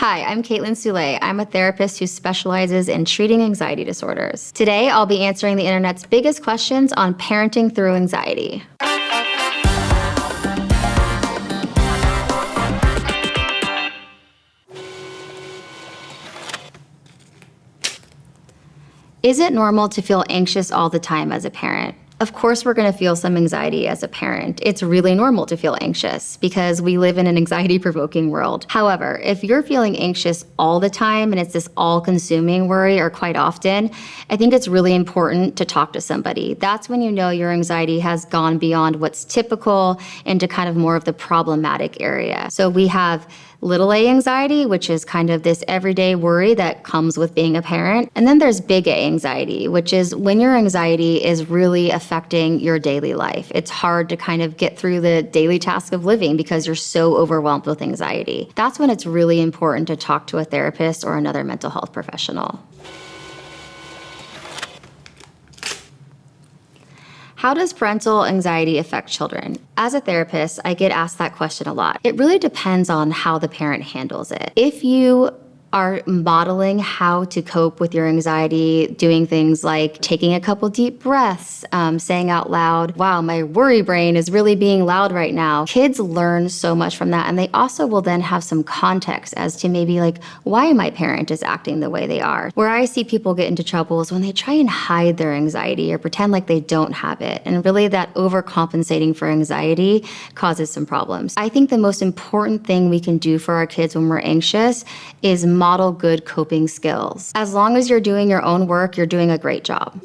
Hi, I'm Caitlin Soule. I'm a therapist who specializes in treating anxiety disorders. Today, I'll be answering the internet's biggest questions on parenting through anxiety. Is it normal to feel anxious all the time as a parent? Of course, we're going to feel some anxiety as a parent. It's really normal to feel anxious because we live in an anxiety-provoking world. However, if you're feeling anxious all the time and it's this all-consuming worry or quite often, I think it's really important to talk to somebody. That's when you know your anxiety has gone beyond what's typical into kind of more of the problematic area. So we have little a anxiety, which is kind of this everyday worry that comes with being a parent. And then there's big A anxiety, which is when your anxiety is really affecting your daily life. It's hard to kind of get through the daily task of living because you're so overwhelmed with anxiety. That's when it's really important to talk to a therapist or another mental health professional. How does parental anxiety affect children? As a therapist, I get asked that question a lot. It really depends on how the parent handles it. If you are modeling how to cope with your anxiety, doing things like taking a couple deep breaths, saying out loud, wow, my worry brain is really being loud right now. Kids learn so much from that, and they also will then have some context as to maybe like why my parent is acting the way they are. Where I see people get into trouble is when they try and hide their anxiety or pretend like they don't have it, and really that overcompensating for anxiety causes some problems. I think the most important thing we can do for our kids when we're anxious is model good coping skills. As long as you're doing your own work, you're doing a great job.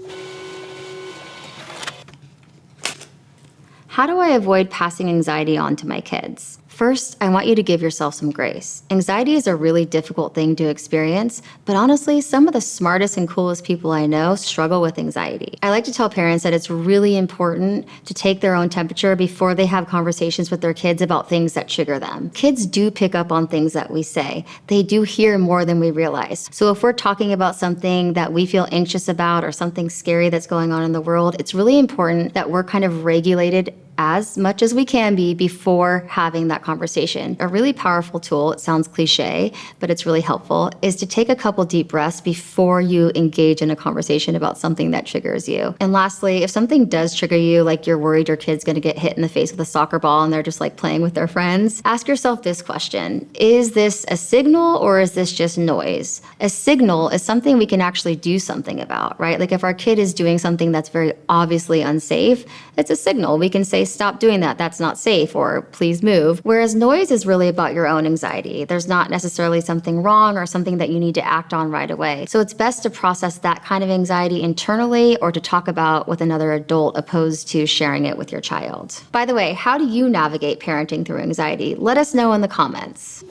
How do I avoid passing anxiety on to my kids? First, I want you to give yourself some grace. Anxiety is a really difficult thing to experience, but honestly, some of the smartest and coolest people I know struggle with anxiety. I like to tell parents that it's really important to take their own temperature before they have conversations with their kids about things that trigger them. Kids do pick up on things that we say. They do hear more than we realize. So if we're talking about something that we feel anxious about or something scary that's going on in the world, it's really important that we're kind of regulated as much as we can be before having that conversation. A really powerful tool, it sounds cliche, but it's really helpful, is to take a couple deep breaths before you engage in a conversation about something that triggers you. And lastly, if something does trigger you, like you're worried your kid's gonna get hit in the face with a soccer ball and they're just like playing with their friends, ask yourself this question: is this a signal or is this just noise? A signal is something we can actually do something about, right? Like if our kid is doing something that's very obviously unsafe, it's a signal. We can say, stop doing that, that's not safe, or please move. Whereas noise is really about your own anxiety. There's not necessarily something wrong or something that you need to act on right away. So it's best to process that kind of anxiety internally or to talk about with another adult opposed to sharing it with your child. By the way, how do you navigate parenting through anxiety? Let us know in the comments.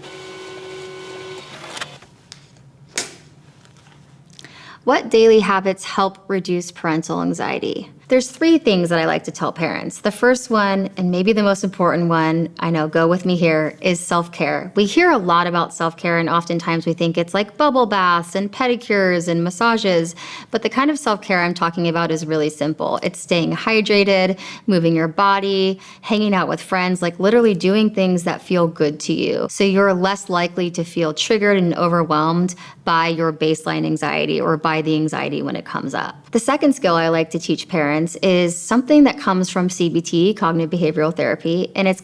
What daily habits help reduce parental anxiety? There's 3 things that I like to tell parents. The first one, and maybe the most important one, I know, go with me here, is self-care. We hear a lot about self-care, and oftentimes we think it's like bubble baths and pedicures and massages, but the kind of self-care I'm talking about is really simple. It's staying hydrated, moving your body, hanging out with friends, like literally doing things that feel good to you. So you're less likely to feel triggered and overwhelmed by your baseline anxiety or by the anxiety when it comes up. The second skill I like to teach parents is something that comes from CBT, cognitive behavioral therapy, and it's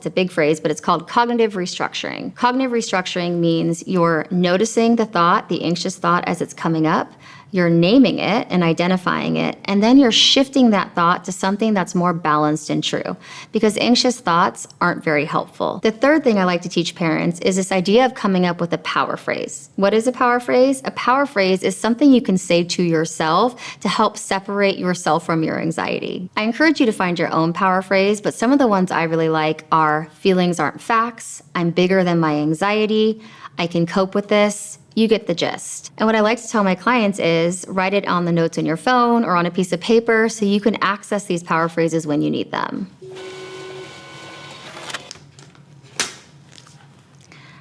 a big phrase, but it's called cognitive restructuring. Cognitive restructuring means you're noticing the thought, the anxious thought as it's coming up, you're naming it and identifying it, and then you're shifting that thought to something that's more balanced and true, because anxious thoughts aren't very helpful. The third thing I like to teach parents is this idea of coming up with a power phrase. What is a power phrase? A power phrase is something you can say to yourself to help separate yourself from your anxiety. I encourage you to find your own power phrase, but some of the ones I really like are: feelings aren't facts, I'm bigger than my anxiety, I can cope with this. You get the gist. And what I like to tell my clients is write it on the notes on your phone or on a piece of paper so you can access these power phrases when you need them.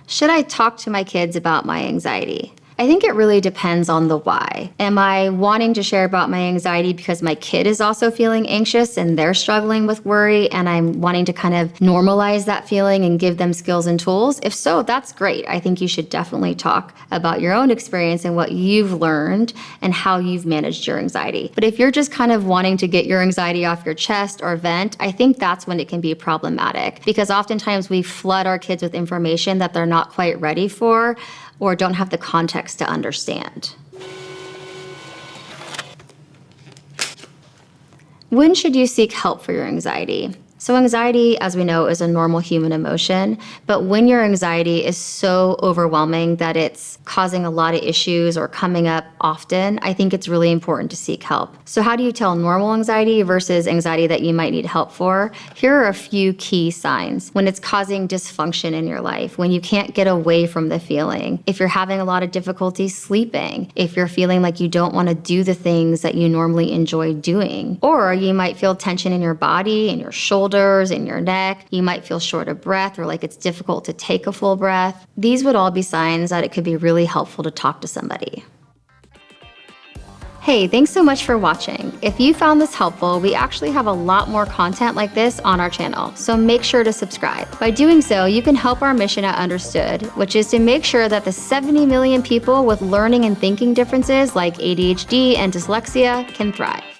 Should I talk to my kids about my anxiety? I think it really depends on the why. Am I wanting to share about my anxiety because my kid is also feeling anxious and they're struggling with worry, and I'm wanting to kind of normalize that feeling and give them skills and tools? If so, that's great. I think you should definitely talk about your own experience and what you've learned and how you've managed your anxiety. But if you're just kind of wanting to get your anxiety off your chest or vent, I think that's when it can be problematic, because oftentimes we flood our kids with information that they're not quite ready for or don't have the context to understand. When should you seek help for your anxiety? So anxiety, as we know, is a normal human emotion, but when your anxiety is so overwhelming that it's causing a lot of issues or coming up often, I think it's really important to seek help. So how do you tell normal anxiety versus anxiety that you might need help for? Here are a few key signs. When it's causing dysfunction in your life, when you can't get away from the feeling, if you're having a lot of difficulty sleeping, if you're feeling like you don't want to do the things that you normally enjoy doing, or you might feel tension in your body, in your shoulders, in your neck. You might feel short of breath or like it's difficult to take a full breath. These would all be signs that it could be really helpful to talk to somebody. Hey, thanks so much for watching. If you found this helpful, we actually have a lot more content like this on our channel, so make sure to subscribe. By doing so, you can help our mission at Understood, which is to make sure that the 70 million people with learning and thinking differences like ADHD and dyslexia can thrive.